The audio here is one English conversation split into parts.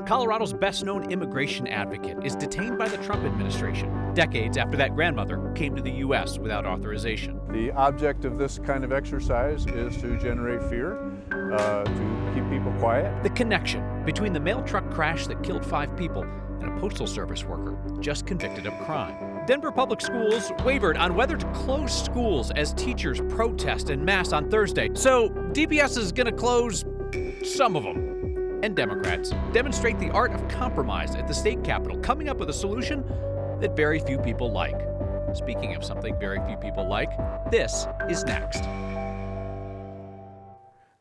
Colorado's best-known immigration advocate is detained by the Trump administration, decades after that grandmother came to the U.S. without authorization. The object of this kind of exercise is to generate fear, to keep people quiet. The connection between the mail truck crash that killed 5 people and a Postal Service worker just convicted of crime. Denver Public Schools wavered on whether to close schools as teachers protest en masse on Thursday. So DPS is going to close some of them. And Democrats demonstrate the art of compromise at the state capitol, coming up with a solution that very few people like. Speaking of something very few people like, this is next.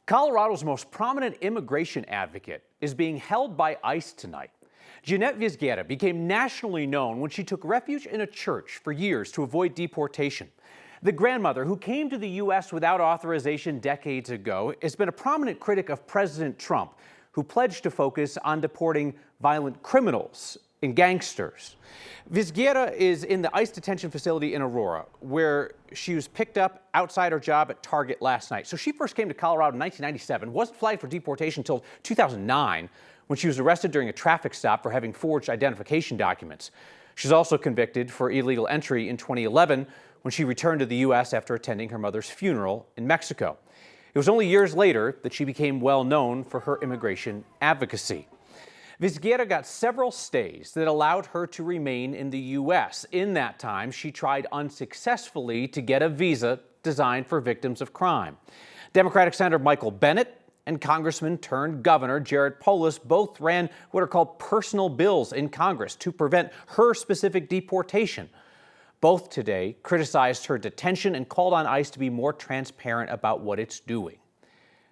Colorado's most prominent immigration advocate is being held by ICE tonight. Jeanette Vizguera became nationally known when she took refuge in a church for years to avoid deportation. The grandmother, who came to the U.S. without authorization decades ago, has been a prominent critic of President Trump, who pledged to focus on deporting violent criminals and gangsters. Vizguera is in the ICE detention facility in Aurora, where she was picked up outside her job at Target last night. So she first came to Colorado in 1997, wasn't flagged for deportation until 2009, when she was arrested during a traffic stop for having forged identification documents. She's also convicted for illegal entry in 2011, when she returned to the U.S. after attending her mother's funeral in Mexico. It was only years later that she became well known for her immigration advocacy. Vizguera got several stays that allowed her to remain in the U.S. In that time, she tried unsuccessfully to get a visa designed for victims of crime. Democratic Senator Michael Bennet and Congressman turned Governor Jared Polis both ran what are called personal bills in Congress to prevent her specific deportation. Both today criticized her detention and called on ICE to be more transparent about what it's doing.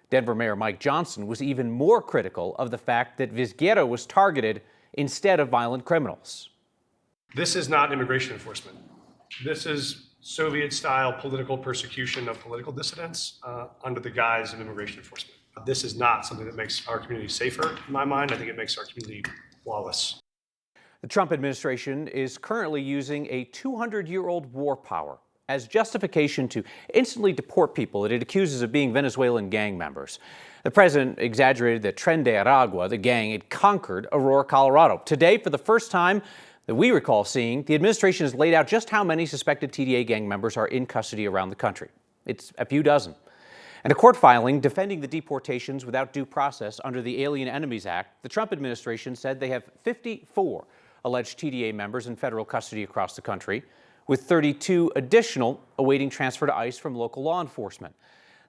Denver Mayor Mike Johnson was even more critical of the fact that Vizguera was targeted instead of violent criminals. This is not immigration enforcement. This is Soviet-style political persecution of political dissidents under the guise of immigration enforcement. This is not something that makes our community safer, in my mind. I think it makes our community lawless. The Trump administration is currently using a 200-year-old war power as justification to instantly deport people that it accuses of being Venezuelan gang members. The president exaggerated that Tren de Aragua, the gang, had conquered Aurora, Colorado. Today, for the first time that we recall seeing, the administration has laid out just how many suspected TDA gang members are in custody around the country. It's a few dozen. In a court filing defending the deportations without due process under the Alien Enemies Act, the Trump administration said they have 54 alleged TDA members in federal custody across the country, with 32 additional awaiting transfer to ICE from local law enforcement.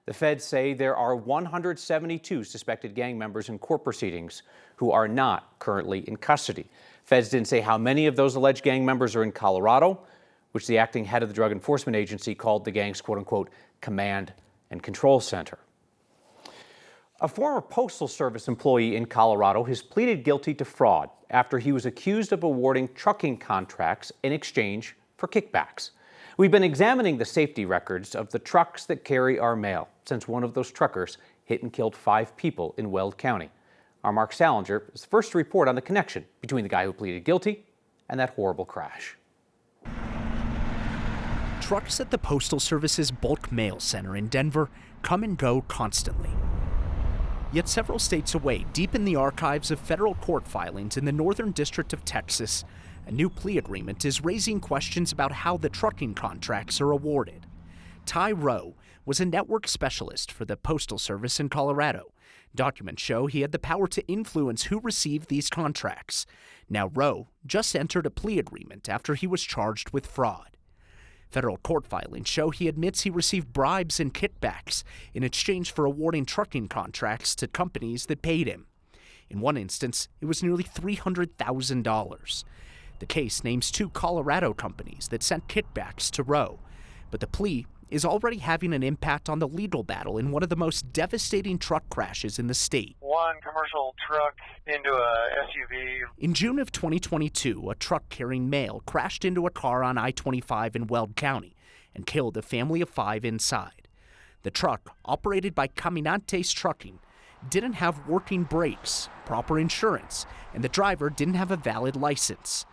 The feds say there are 172 suspected gang members in court proceedings who are not currently in custody. Feds didn't say how many of those alleged gang members are in Colorado, which the acting head of the Drug Enforcement Agency called the gang's quote-unquote command and control center. A former Postal Service employee in Colorado has pleaded guilty to fraud after he was accused of awarding trucking contracts in exchange for kickbacks. We've been examining the safety records of the trucks that carry our mail since one of those truckers hit and killed 5 people in Weld County. Our Mark Salinger is the first to report on the connection between the guy who pleaded guilty and that horrible crash. Trucks at the Postal Service's bulk mail center in Denver come and go constantly. Yet several states away, deep in the archives of federal court filings in the Northern District of Texas, a new plea agreement is raising questions about how the trucking contracts are awarded. Ty Rowe was a network specialist for the Postal Service in Colorado. Documents show he had the power to influence who received these contracts. Now Rowe just entered a plea agreement after he was charged with fraud. Federal court filings show he admits he received bribes and kickbacks in exchange for awarding trucking contracts to companies that paid him. In one instance, it was nearly $300,000. The case names 2 Colorado companies that sent kickbacks to Rowe, but the plea is already having an impact on the legal battle in one of the most devastating truck crashes in the state. One commercial truck into a SUV. In June of 2022, a truck carrying mail crashed into a car on I-25 in Weld County and killed a family of 5 inside. The truck, operated by Caminantes Trucking, didn't have working brakes, proper insurance, and the driver didn't have a valid license.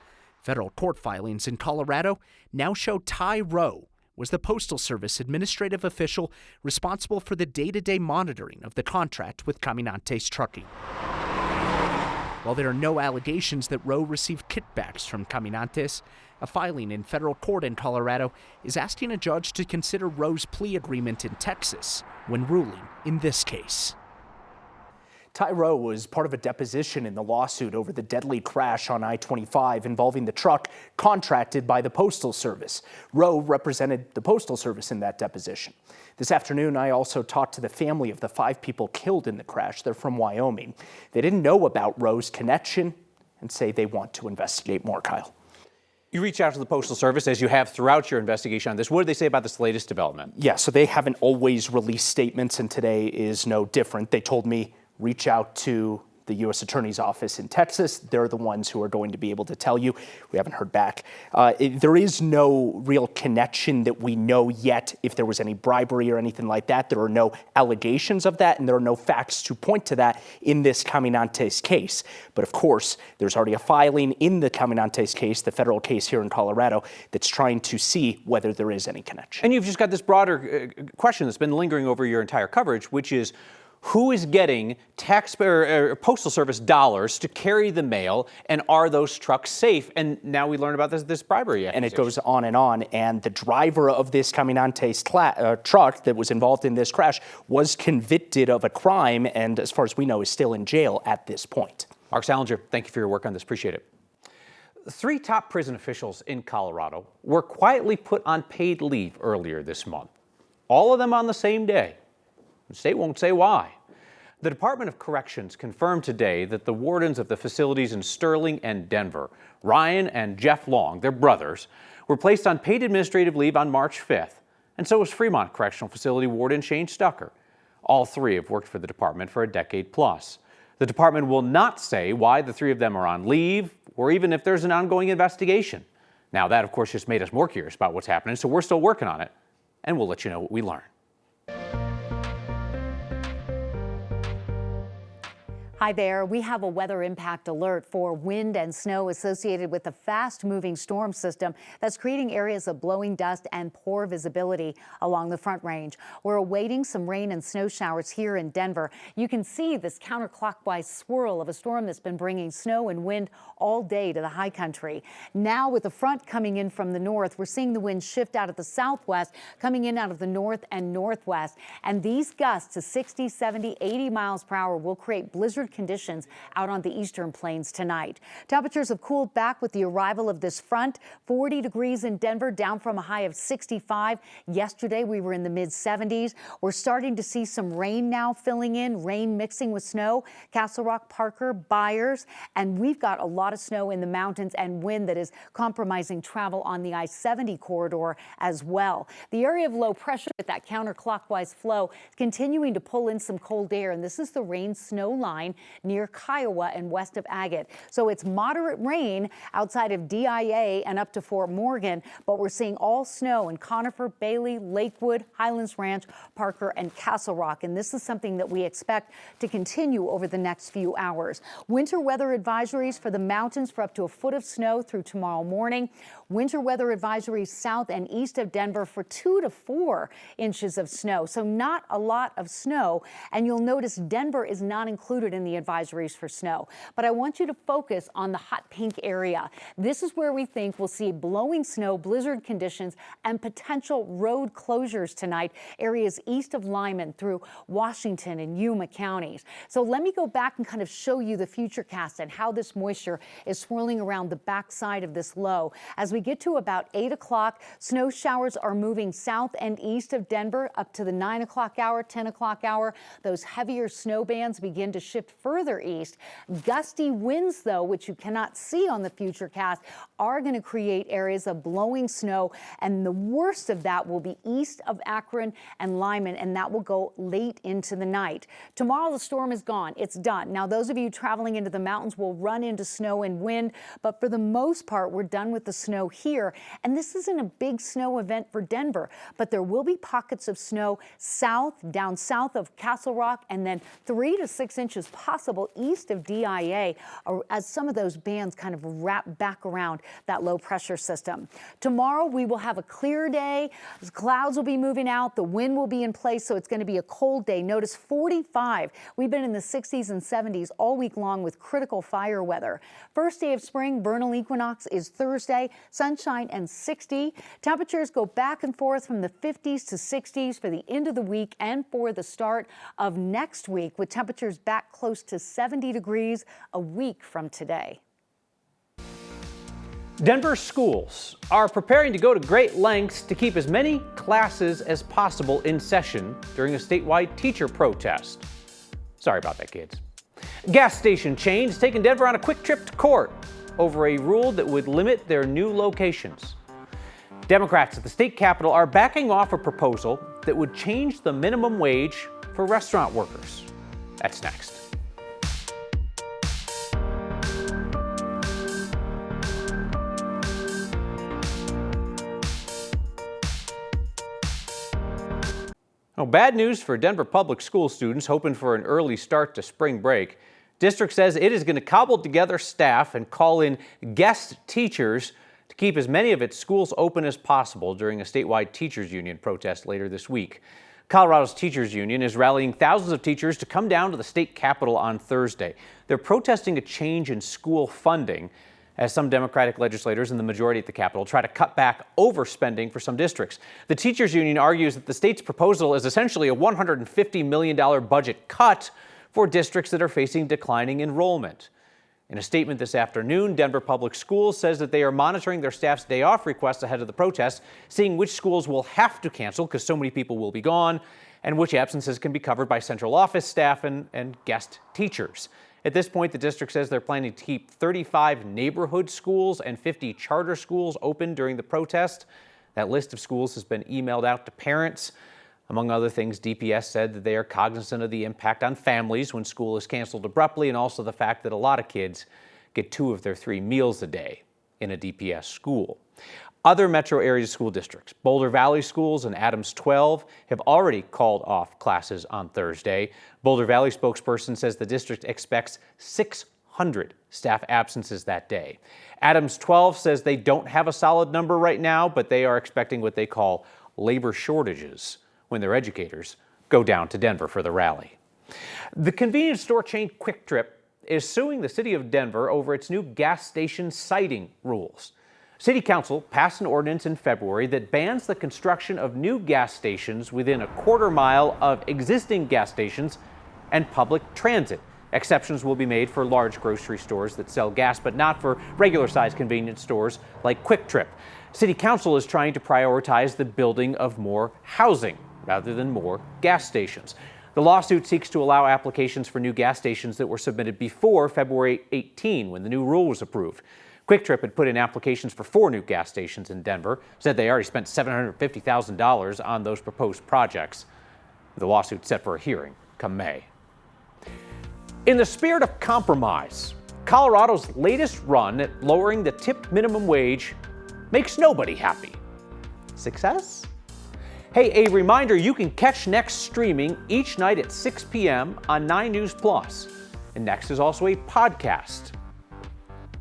Federal court filings in Colorado now show Ty Rowe was the Postal Service administrative official responsible for the day-to-day monitoring of the contract with Caminantes Trucking. While there are no allegations that Rowe received kickbacks from caminantes, a filing in federal court in Colorado is asking a judge to consider Rowe's plea agreement in Texas when ruling in this case. Ty Rowe was part of a deposition in the lawsuit over the deadly crash on I-25 involving the truck contracted by the Postal Service. Rowe represented the Postal Service in that deposition. This afternoon, I also talked to the family of the 5 people killed in the crash. They're from Wyoming. They didn't know about Rowe's connection and say they want to investigate more, Kyle. You reach out to the Postal Service, as you have throughout your investigation on this. What did they say about this latest development? Yeah, so they haven't always released statements, and today is no different. They told me reach out to the U.S. Attorney's Office in Texas. They're the ones who are going to be able to tell you. We haven't heard back. There is no real connection that we know yet if there was any bribery or anything like that. There are no allegations of that, and there are no facts to point to that in this Caminantes case. But of course, there's already a filing in the Caminantes case, the federal case here in Colorado, that's trying to see whether there is any connection. And you've just got this broader question that's been lingering over your entire coverage, which is, who is getting taxpayer Postal Service dollars to carry the mail, and are those trucks safe? And now we learn about this bribery. And it goes on. And the driver of this Caminantes truck that was involved in this crash was convicted of a crime, and as far as we know, is still in jail at this point. Mark Salinger, thank you for your work on this. Appreciate it. 3 top prison officials in Colorado were quietly put on paid leave earlier this month. All of them on the same day. The state won't say why. The Department of Corrections confirmed today that the wardens of the facilities in Sterling and Denver, Ryan and Jeff Long, their brothers, were placed on paid administrative leave on March 5th. And so was Fremont Correctional Facility Warden Shane Stucker. All 3 have worked for the department for a decade plus. The department will not say why the 3 of them are on leave, or even if there's an ongoing investigation. Now, that, of course, just made us more curious about what's happening, so we're still working on it, and we'll let you know what we learn. Hi there. We have a weather impact alert for wind and snow associated with a fast-moving storm system that's creating areas of blowing dust and poor visibility along the Front Range. We're awaiting some rain and snow showers here in Denver. You can see this counterclockwise swirl of a storm that's been bringing snow and wind all day to the high country. Now, with the front coming in from the north, we're seeing the wind shift out of the southwest, coming in out of the north and northwest. And these gusts to 60, 70, 80 miles per hour will create blizzard conditions out on the eastern plains tonight. Temperatures have cooled back with the arrival of this front. 40 degrees in Denver, down from a high of 65. Yesterday, we were in the mid-70s. We're starting to see some rain now filling in, rain mixing with snow. Castle Rock, Parker, Byers, and we've got a lot of snow in the mountains and wind that is compromising travel on the I-70 corridor as well. The area of low pressure with that counterclockwise flow continuing to pull in some cold air, and this is the rain-snow line near Kiowa and west of Agate. So it's moderate rain outside of DIA and up to Fort Morgan, but we're seeing all snow in Conifer, Bailey, Lakewood, Highlands Ranch, Parker, and Castle Rock. And this is something that we expect to continue over the next few hours. Winter weather advisories for the mountains for up to a foot of snow through tomorrow morning. Winter weather advisories south and east of Denver for 2 to 4 inches of snow. So not a lot of snow. And you'll notice Denver is not included in the advisories for snow. But I want you to focus on the hot pink area. This is where we think we'll see blowing snow, blizzard conditions, and potential road closures tonight. Areas east of Lyman through Washington and Yuma counties. So let me go back and kind of show you the future cast and how this moisture is swirling around the backside of this low. As we get to about 8 o'clock, snow showers are moving south and east of Denver up to the 9 o'clock hour, 10 o'clock hour. Those heavier snow bands begin to shift further east. Gusty winds, though, which you cannot see on the future cast, are going to create areas of blowing snow, and the worst of that will be east of Akron and Lyman, and that will go late into the night. Tomorrow, the storm is gone. It's done. Now, those of you traveling into the mountains will run into snow and wind, but for the most part, we're done with the snow here. And this isn't a big snow event for Denver, but there will be pockets of snow down south of Castle Rock, and then 3 to 6 inches possible east of DIA as some of those bands kind of wrap back around that low pressure system. Tomorrow we will have a clear day. The clouds will be moving out. The wind will be in place, so it's going to be a cold day. Notice 45. We've been in the 60s and 70s all week long with critical fire weather. First day of spring, vernal equinox, is Thursday. Sunshine and 60. Temperatures go back and forth from the 50s to 60s for the end of the week and for the start of next week, with temperatures back close to 70 degrees a week from today. Denver schools are preparing to go to great lengths to keep as many classes as possible in session during a statewide teacher protest. Sorry about that, kids. Gas station chains taking Denver on a quick trip to court over a rule that would limit their new locations. Democrats at the state capitol are backing off a proposal that would change the minimum wage for restaurant workers. That's next. Well, bad news for Denver public school students hoping for an early start to spring break. District says it is going to cobble together staff and call in guest teachers to keep as many of its schools open as possible during a statewide teachers union protest later this week. Colorado's teachers union is rallying thousands of teachers to come down to the state capitol on Thursday. They're protesting a change in school funding as some Democratic legislators in the majority at the Capitol try to cut back overspending for some districts. The teachers union argues that the state's proposal is essentially a $150 million budget cut for districts that are facing declining enrollment. In a statement this afternoon, Denver Public Schools says that they are monitoring their staff's day off requests ahead of the protest, seeing which schools will have to cancel because so many people will be gone, and which absences can be covered by central office staff and guest teachers. At this point, the district says they're planning to keep 35 neighborhood schools and 50 charter schools open during the protest. That list of schools has been emailed out to parents. Among other things, DPS said that they are cognizant of the impact on families when school is canceled abruptly, and also the fact that a lot of kids get 2 of their 3 meals a day in a DPS school. Other metro area school districts, Boulder Valley Schools and Adams 12, have already called off classes on Thursday. Boulder Valley spokesperson says the district expects 600 staff absences that day. Adams 12 says they don't have a solid number right now, but they are expecting what they call labor shortages when their educators go down to Denver for the rally. The convenience store chain Quick Trip is suing the city of Denver over its new gas station siting rules. City Council passed an ordinance in February that bans the construction of new gas stations within a quarter mile of existing gas stations and public transit. Exceptions will be made for large grocery stores that sell gas, but not for regular-sized convenience stores like Quick Trip. City Council is trying to prioritize the building of more housing rather than more gas stations. The lawsuit seeks to allow applications for new gas stations that were submitted before February 18, when the new rule was approved. Quick Trip had put in applications for 4 new gas stations in Denver, said they already spent $750,000 on those proposed projects. The lawsuit set for a hearing come May. In the spirit of compromise, Colorado's latest run at lowering the tipped minimum wage makes nobody happy. Success? Hey, a reminder, you can catch Next streaming each night at 6 p.m. on 9 News Plus. And Next is also a podcast.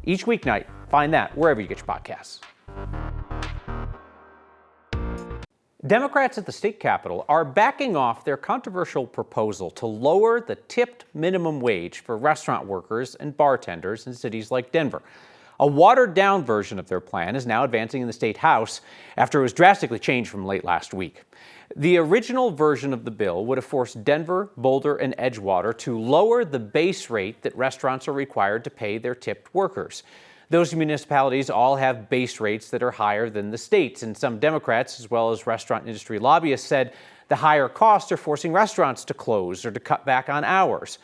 Each weeknight, find that wherever you get your podcasts. Democrats at the state capitol are backing off their controversial proposal to lower the tipped minimum wage for restaurant workers and bartenders in cities like Denver. A watered-down version of their plan is now advancing in the state house after it was drastically changed from late last week. The original version of the bill would have forced Denver, Boulder, and Edgewater to lower the base rate that restaurants are required to pay their tipped workers. Those municipalities all have base rates that are higher than the state's, and some Democrats, as well as restaurant industry lobbyists, said the higher costs are forcing restaurants to close or to cut back on hours.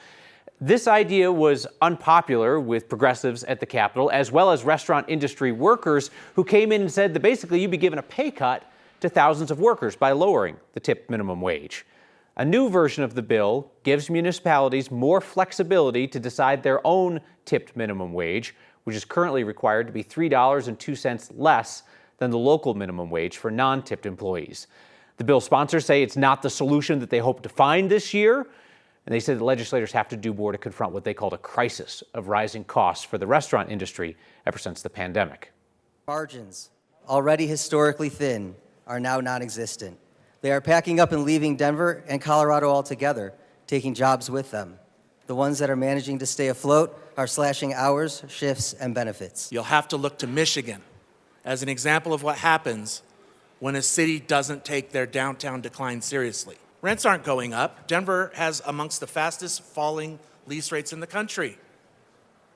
This idea was unpopular with progressives at the Capitol, as well as restaurant industry workers who came in and said that basically you'd be given a pay cut to thousands of workers by lowering the tipped minimum wage. A new version of the bill gives municipalities more flexibility to decide their own tipped minimum wage, which is currently required to be $3.02 less than the local minimum wage for non-tipped employees. The bill sponsors say it's not the solution that they hope to find this year, and they say that legislators have to do more to confront what they called a crisis of rising costs for the restaurant industry ever since the pandemic. Margins, already historically thin, are now non-existent. They are packing up and leaving Denver and Colorado altogether, taking jobs with them. The ones that are managing to stay afloat are slashing hours, shifts, and benefits. You'll have to look to Michigan as an example of what happens when a city doesn't take their downtown decline seriously. Rents aren't going up. Denver has amongst the fastest falling lease rates in the country.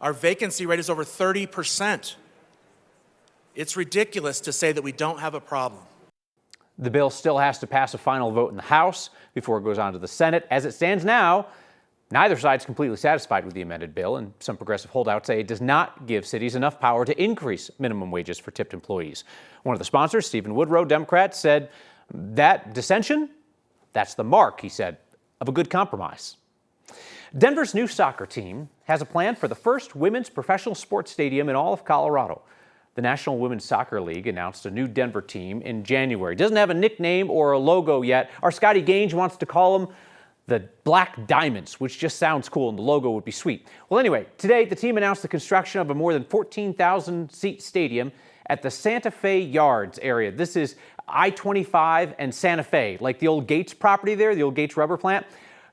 Our vacancy rate is over 30%. It's ridiculous to say that we don't have a problem. The bill still has to pass a final vote in the House before it goes on to the Senate. As it stands now, neither side is completely satisfied with the amended bill, and some progressive holdouts say it does not give cities enough power to increase minimum wages for tipped employees. One of the sponsors, Stephen Woodrow, Democrat, said that dissension, that's the mark, he said, of a good compromise. Denver's new soccer team has a plan for the first women's professional sports stadium in all of Colorado. The National Women's Soccer League announced a new Denver team in January. It doesn't have a nickname or a logo yet. Our Scotty Gaines wants to call them the Black Diamonds, which just sounds cool, and the logo would be sweet. Well, anyway, today the team announced the construction of a more than 14,000-seat stadium at the Santa Fe Yards area. This is I-25 and Santa Fe, like the old Gates property there, the old Gates rubber plant.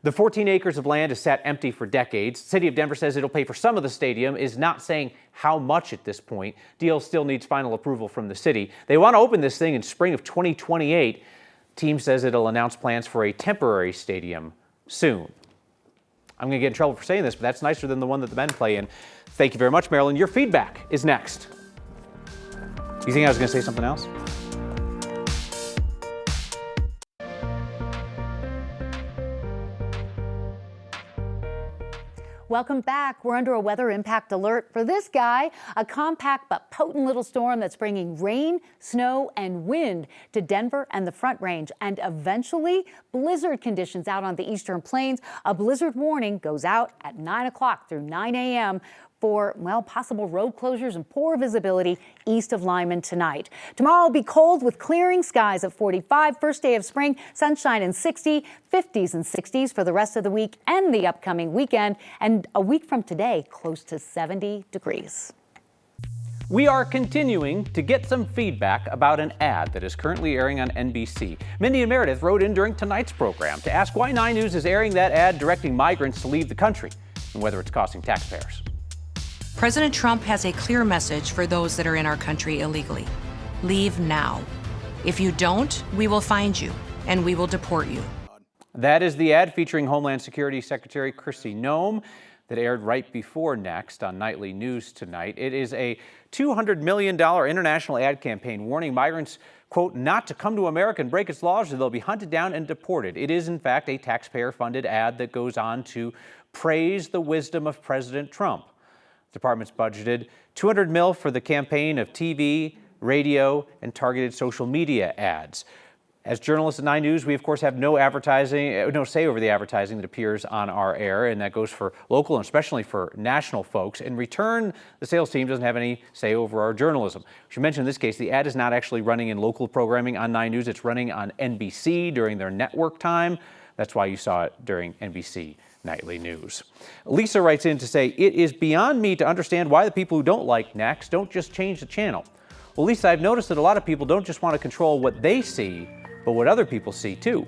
The 14 acres of land has sat empty for decades. The city of Denver says it'll pay for some of the stadium, is not saying how much at this point. Deal still needs final approval from the city. They want to open this thing in spring of 2028. Team says it'll announce plans for a temporary stadium soon. I'm going to get in trouble for saying this, but that's nicer than the one that the men play in. Thank you very much, Marilyn. Your feedback is next. You think I was going to say something else? Welcome back. We're under a weather impact alert for this guy, a compact but potent little storm that's bringing rain, snow, and wind to Denver and the Front Range, and eventually blizzard conditions out on the eastern plains. A blizzard warning goes out at 9 o'clock through 9 a.m. for, well, possible road closures and poor visibility east of Lyman tonight. Tomorrow will be cold with clearing skies at 45. First day of spring, sunshine and 60, 50s and 60s for the rest of the week and the upcoming weekend. And a week from today, close to 70 degrees. We are continuing to get some feedback about an ad that is currently airing on NBC. Mindy and Meredith wrote in during tonight's program to ask why 9 News is airing that ad directing migrants to leave the country and whether it's costing taxpayers. President Trump has a clear message for those that are in our country illegally. Leave now. If you don't, we will find you and we will deport you. That is the ad featuring Homeland Security Secretary Kristi Noem that aired right before Next on Nightly News tonight. It is a $200 million international ad campaign warning migrants, quote, not to come to America and break its laws or they'll be hunted down and deported. It is, in fact, a taxpayer-funded ad that goes on to praise the wisdom of President Trump. The department's budgeted $200 million for the campaign of TV, radio, and targeted social media ads. As journalists at 9 News, we of course have no say over the advertising that appears on our air, and that goes for local and especially for national folks. In return, the sales team doesn't have any say over our journalism. We should mention in this case, the ad is not actually running in local programming on 9 News. It's running on NBC during their network time. That's why you saw it during NBC Nightly News. Lisa writes in to say, it is beyond me to understand why the people who don't like Next don't just change the channel. Well, Lisa, I've noticed that a lot of people don't just want to control what they see, but what other people see too.